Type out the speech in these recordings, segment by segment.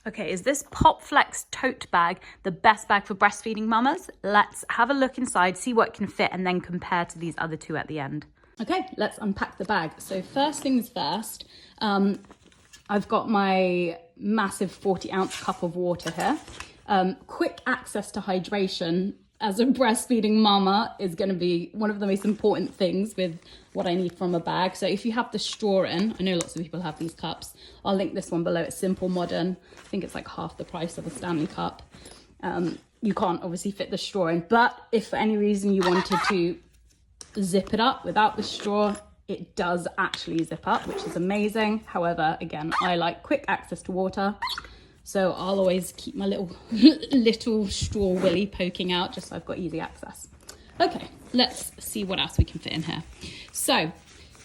Okay, is this Pop Flex tote bag the best bag for breastfeeding mamas? Let's have a look inside, see what can fit, and then compare to these other two at the end. Okay, let's unpack the bag. So first things first, I've got my massive 40-ounce cup of water here. Quick access to hydration as a breastfeeding mama is going to be one of the most important things with what I need from a bag. So if you have the straw in, I know lots of people have these cups. I'll link this one below. It's simple, modern. I think it's like half the price of a Stanley cup. You can't obviously fit the straw in, but if for any reason you wanted to zip it up without the straw, it does actually zip up, which is amazing. However, again, I like quick access to water. So I'll always keep my little straw willy poking out just so I've got easy access. Okay, let's see what else we can fit in here. So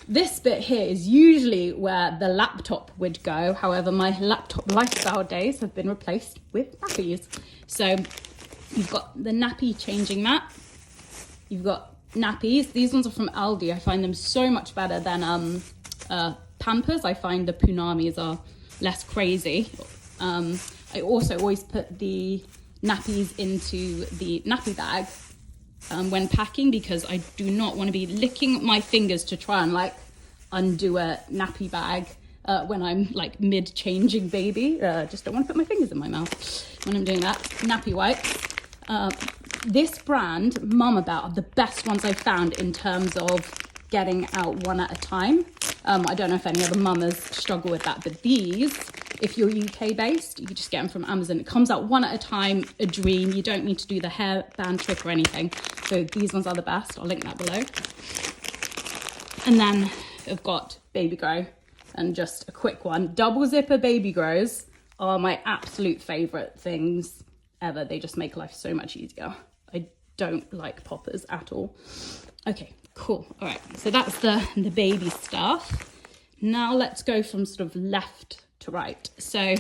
this bit here is usually where the laptop would go. However, my laptop lifestyle days have been replaced with nappies. So you've got the nappy changing mat. You've got nappies. These ones are from Aldi. I find them so much better than Pampers. I find the Punamis are less crazy. I also always put the nappies into the nappy bag when packing, because I do not want to be licking my fingers to try and like undo a nappy bag when I'm like mid changing baby. Just don't want to put my fingers in my mouth when I'm doing that. Nappy wipes. This brand, Mama Bell, are the best ones I've found in terms of getting out one at a time. I don't know if any other mamas struggle with that, but these, if you're UK based, you just get them from Amazon. It comes out one at a time, a dream. You don't need to do the hairband trick or anything. So these ones are the best. I'll link that below. And then I've got Baby Grow, and just a quick one. Double zipper Baby Grows are my absolute favorite things ever. They just make life so much easier. I don't like poppers at all. Okay, cool. All right, so that's the baby stuff. Now let's go from sort of left to right. So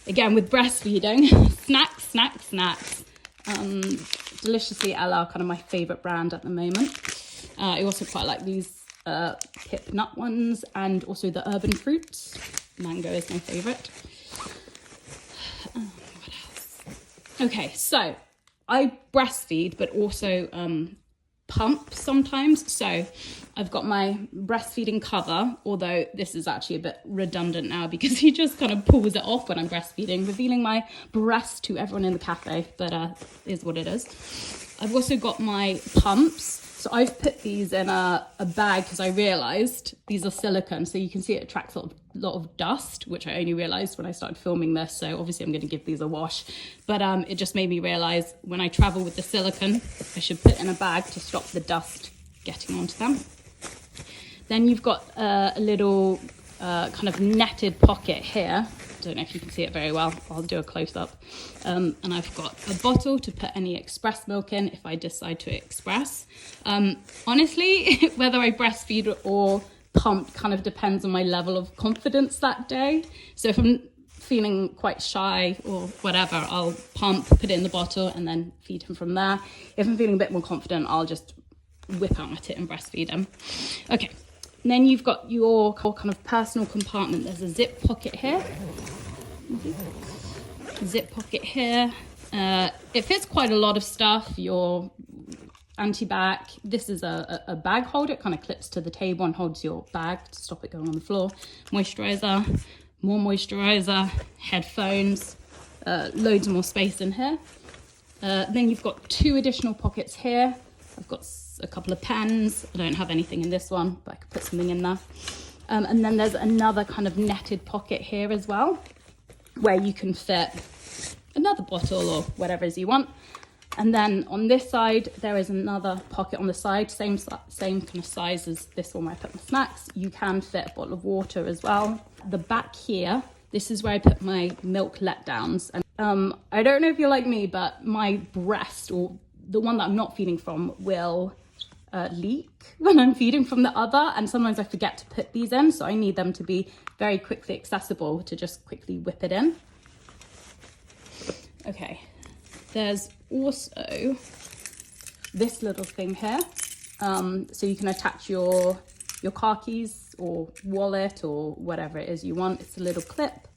again, with breastfeeding, snacks. Deliciously Ella are kind of my favorite brand at the moment. I also quite like these Pip Nut ones, and also the Urban Fruits. Mango is my favorite. What else? Okay, so I breastfeed, but also pump sometimes. So I've got my breastfeeding cover, although this is actually a bit redundant now because he just kind of pulls it off when I'm breastfeeding, revealing my breast to everyone in the cafe, but is what it is. I've also got my pumps. So I've put these in a bag because I realised these are silicone, so you can see it attracts a lot of dust, which I only realised when I started filming this. So obviously I'm going to give these a wash, but it just made me realise when I travel with the silicone, I should put it in a bag to stop the dust getting onto them. Then you've got a little kind of netted pocket here. I don't know if you can see it very well. I'll do a close-up. And I've got a bottle to put any express milk in if I decide to express. Honestly, whether I breastfeed or pump kind of depends on my level of confidence that day. So if I'm feeling quite shy or whatever, I'll pump, put it in the bottle, and then feed him from there. If I'm feeling a bit more confident, I'll just whip out my tit and breastfeed him. Okay. And then you've got your kind of personal compartment. There's a zip pocket here. Zip pocket here. It fits quite a lot of stuff. Your anti-bac. This is a bag holder. It kind of clips to the table and holds your bag to stop it going on the floor. Moisturizer, more moisturizer, headphones, loads more space in here. Then you've got two additional pockets here. I've got a couple of pens. I don't have anything in this one, but I could put something in there. And then there's another kind of netted pocket here as well, where you can fit another bottle or whatever it is you want. And then on this side, there is another pocket on the side, same kind of size as this one where I put my snacks. You can fit a bottle of water as well. The back here, this is where I put my milk letdowns. And I don't know if you're like me, but my breast, or the one that I'm not feeding from, will leak when I'm feeding from the other, and sometimes I forget to put these in, so I need them to be very quickly accessible to just quickly whip it in. Okay, there's also this little thing here, so you can attach your car keys or wallet or whatever it is you want. It's a little clip.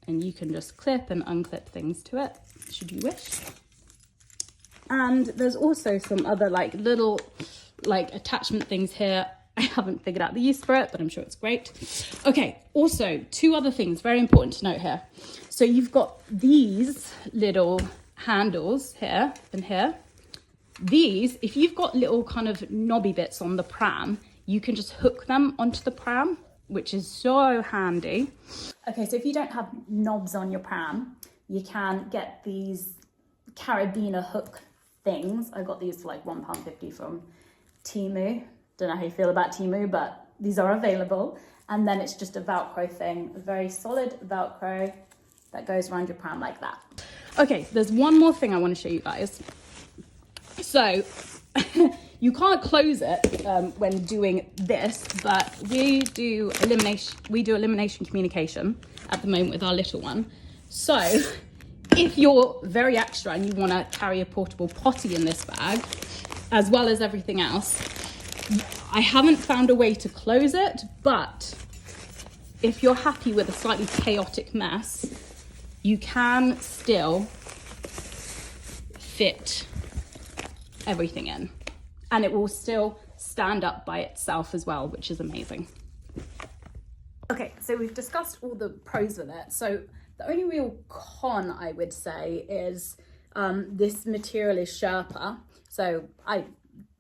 and you can just clip and unclip things to it, should you wish. And there's also some other like little like attachment things here. I haven't figured out the use for it, but I'm sure it's great. Okay, also 2 other things very important to note here. So you've got these little handles here and here. These, if you've got little kind of knobby bits on the pram, you can just hook them onto the pram, which is so handy. Okay, so if you don't have knobs on your pram, you can get these carabiner hook things. I got these for like £1.50 from Temu. Don't know how you feel about Temu, but these are available. And then it's just a Velcro thing, a very solid Velcro that goes around your pram like that. Okay, there's one more thing I want to show you guys. So you can't close it when doing this, but we do elimination communication at the moment with our little one. So if you're very extra and you want to carry a portable potty in this bag, as well as everything else, I haven't found a way to close it, but if you're happy with a slightly chaotic mess, you can still fit everything in, and it will still stand up by itself as well, which is amazing. Okay, so we've discussed all the pros with it. So the only real con I would say is this material is Sherpa. So I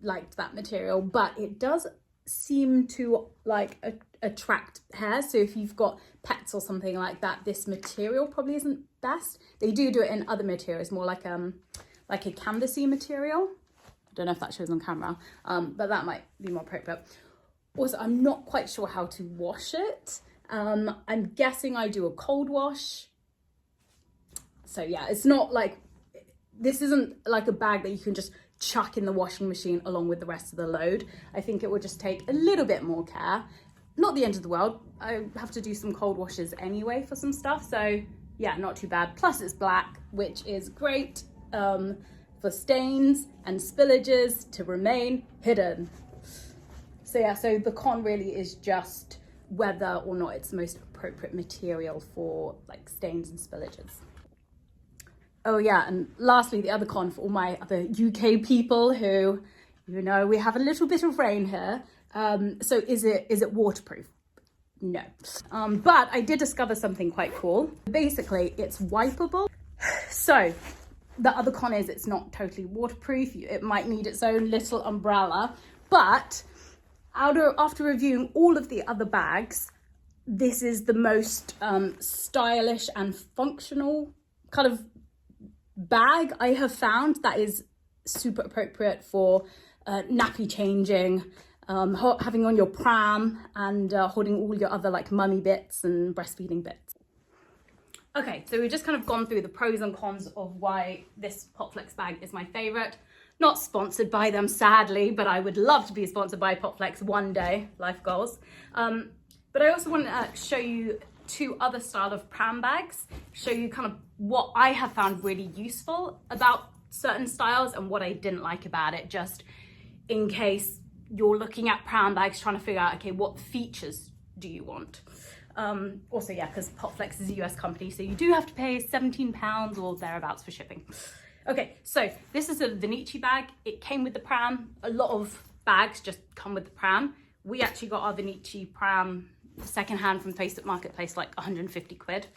liked that material, but it does seem to like attract hair. So if you've got pets or something like that, this material probably isn't best. They do it in other materials, more like a canvasy material. I don't know if that shows on camera, but that might be more appropriate. Also, I'm not quite sure how to wash it. I'm guessing I do a cold wash. So yeah, it's not like, this isn't like a bag that you can just chuck in the washing machine along with the rest of the load. I think it would just take a little bit more care. Not the end of the world. I have to do some cold washes anyway for some stuff. So yeah, not too bad. Plus it's black, which is great for stains and spillages to remain hidden. So yeah, so the con really is just whether or not it's the most appropriate material for like stains and spillages. Oh yeah, and lastly, the other con for all my other UK people who, you know, we have a little bit of rain here. So is it waterproof? No. But I did discover something quite cool. Basically, it's wipeable. So the other con is it's not totally waterproof. It might need its own little umbrella. But after reviewing all of the other bags, this is the most stylish and functional kind of bag I have found that is super appropriate for nappy changing, having on your pram, and holding all your other like mummy bits and breastfeeding bits. Okay, so we've just kind of gone through the pros and cons of why this Popflex bag is my favorite. Not sponsored by them, sadly, but I would love to be sponsored by Popflex one day, life goals. But I also want to show you 2 other style of pram bags, show you kind of what I have found really useful about certain styles and what I didn't like about it, just in case you're looking at pram bags trying to figure out, okay, what features do you want? Also, yeah, because Popflex is a US company, so you do have to pay £17 or thereabouts for shipping. Okay, so this is a Vinici bag. It came with the pram. A lot of bags just come with the pram. We actually got our Vinici pram secondhand from Facebook Marketplace, like 150 quid.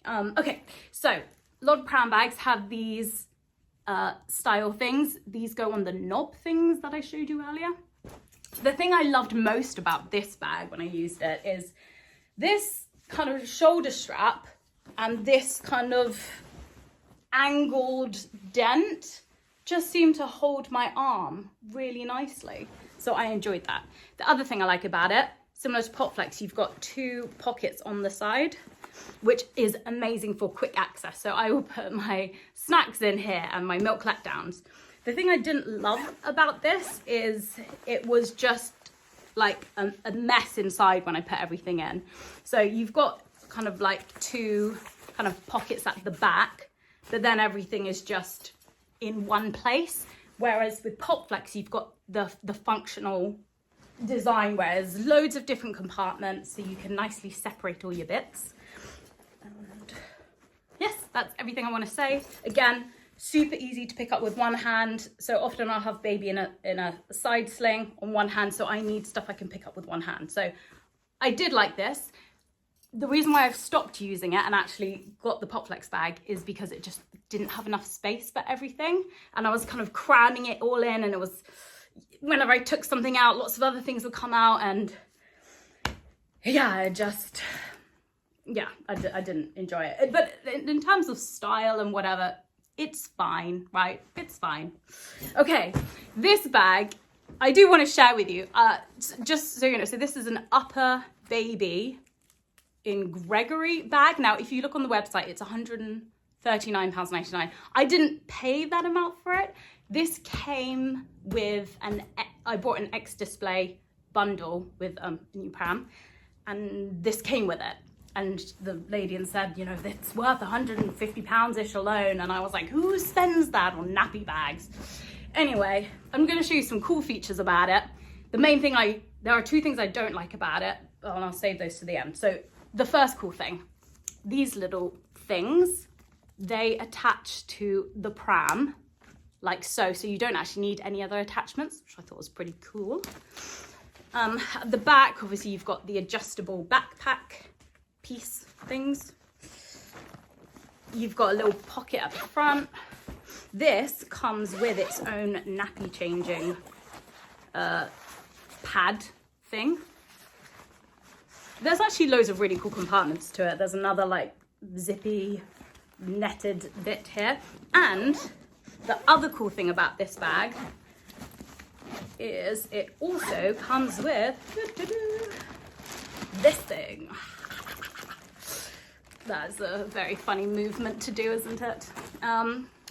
Okay, so a lot of pram bags have these style things. These go on the knob things that I showed you earlier. The thing I loved most about this bag when I used it is this kind of shoulder strap and this kind of angled dent just seemed to hold my arm really nicely. So I enjoyed that. The other thing I like about it, similar to Popflex, you've got 2 pockets on the side, which is amazing for quick access. So I will put my snacks in here and my milk letdowns. The thing I didn't love about this is it was just like a mess inside when I put everything in. So you've got kind of like 2 kind of pockets at the back, but then everything is just in one place. Whereas with Popflex, you've got the functional design where there's loads of different compartments, so you can nicely separate all your bits. And that's everything I want to say. Again, super easy to pick up with one hand. So often I'll have baby in a side sling on one hand, so I need stuff I can pick up with one hand. So I did like this. The reason why I've stopped using it and actually got the Popflex bag is because it just didn't have enough space for everything. And I was kind of cramming it all in, and it was, whenever I took something out, lots of other things would come out, and yeah, I didn't enjoy it. But in terms of style and whatever, it's fine, right? It's fine. Okay, this bag, I do want to share with you, just so you know, so this is an upper baby in Gregory bag. Now, if you look on the website, it's £139.99. I didn't pay that amount for it. This came with I bought an X display bundle with a new Pram, and this came with it. And the lady said, you know, it's worth £150-ish alone. And I was like, who spends that on nappy bags? Anyway, I'm going to show you some cool features about it. The main thing there are two things I don't like about it, and I'll save those to the end. So the first cool thing, these little things, they attach to the Pram like so. So you don't actually need any other attachments, which I thought was pretty cool. At the back, obviously, you've got the adjustable backpack piece things. You've got a little pocket up front. This comes with its own nappy changing pad thing. There's actually loads of really cool compartments to it. There's another like zippy netted bit here. And the other cool thing about this bag is it also comes with this thing. That's a very funny movement to do, isn't it?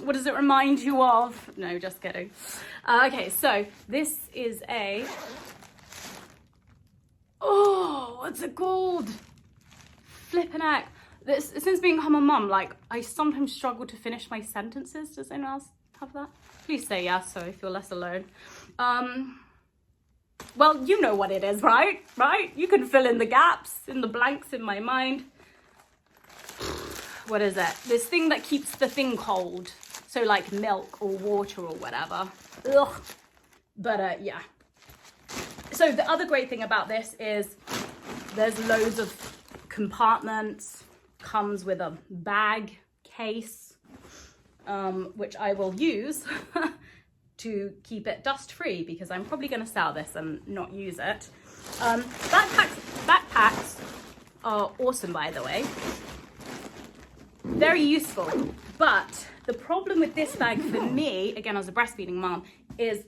What does it remind you of? No, just kidding. Okay, so this is what's it called? Flippin' heck. Since becoming a mum, like, I sometimes struggle to finish my sentences. Does anyone else have that? Please say yes, so I feel less alone. Well, you know what it is, right? Right? You can fill in the gaps, in the blanks in my mind. What is it? This thing that keeps the thing cold. So like milk or water or whatever. Ugh. But yeah. So the other great thing about this is there's loads of compartments. Comes with a bag case, which I will use to keep it dust free, because I'm probably going to sell this and not use it. Backpacks are awesome, by the way. Very useful. But the problem with this bag for me, again, as a breastfeeding mom, is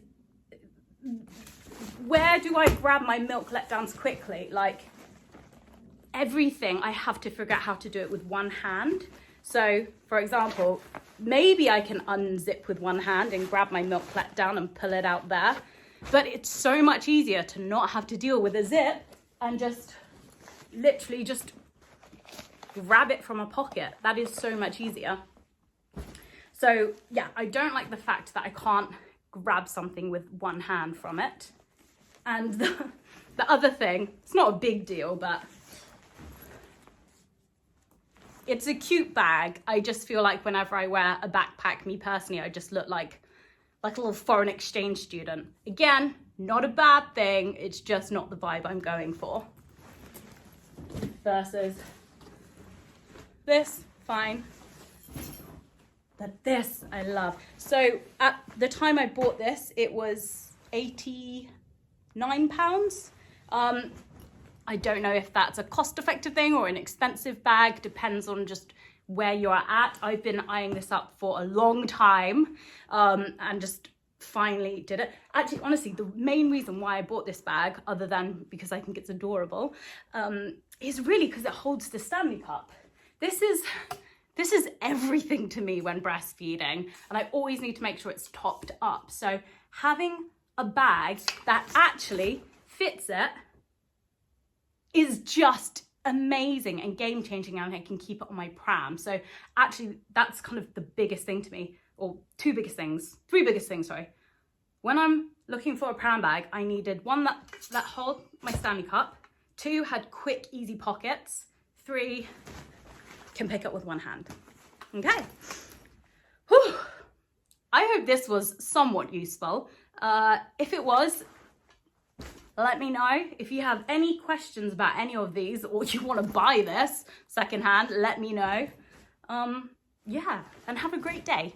where do I grab my milk letdowns quickly? Like, everything, I have to figure out how to do it with one hand. So, for example, maybe I can unzip with one hand and grab my milk letdown and pull it out there. But it's so much easier to not have to deal with a zip and just literally just grab it from a pocket. That is so much easier. So yeah, I don't like the fact that I can't grab something with one hand from it. And the other thing, it's not a big deal, but it's a cute bag. I just feel like whenever I wear a backpack, me personally, I just look like a little foreign exchange student. Again, not a bad thing. It's just not the vibe I'm going for. Versus this, fine. But this, I love. So at the time I bought this, it was £89. I don't know if that's a cost-effective thing or an expensive bag. Depends on just where you're at. I've been eyeing this up for a long time and just finally did it. Actually, honestly, the main reason why I bought this bag, other than because I think it's adorable, is really because it holds the Stanley Cup. This is everything to me when breastfeeding, and I always need to make sure it's topped up. So having a bag that actually fits it is just amazing and game-changing, and I can keep it on my Pram. So actually, that's kind of the biggest thing to me, or three biggest things, sorry. When I'm looking for a Pram bag, I needed one that held my Stanley Cup, 2 had quick, easy pockets, 3 can pick up with one hand. Okay. Whew. I hope this was somewhat useful. If it was, let me know. If you have any questions about any of these, or you want to buy this secondhand, let me know. Yeah, and have a great day.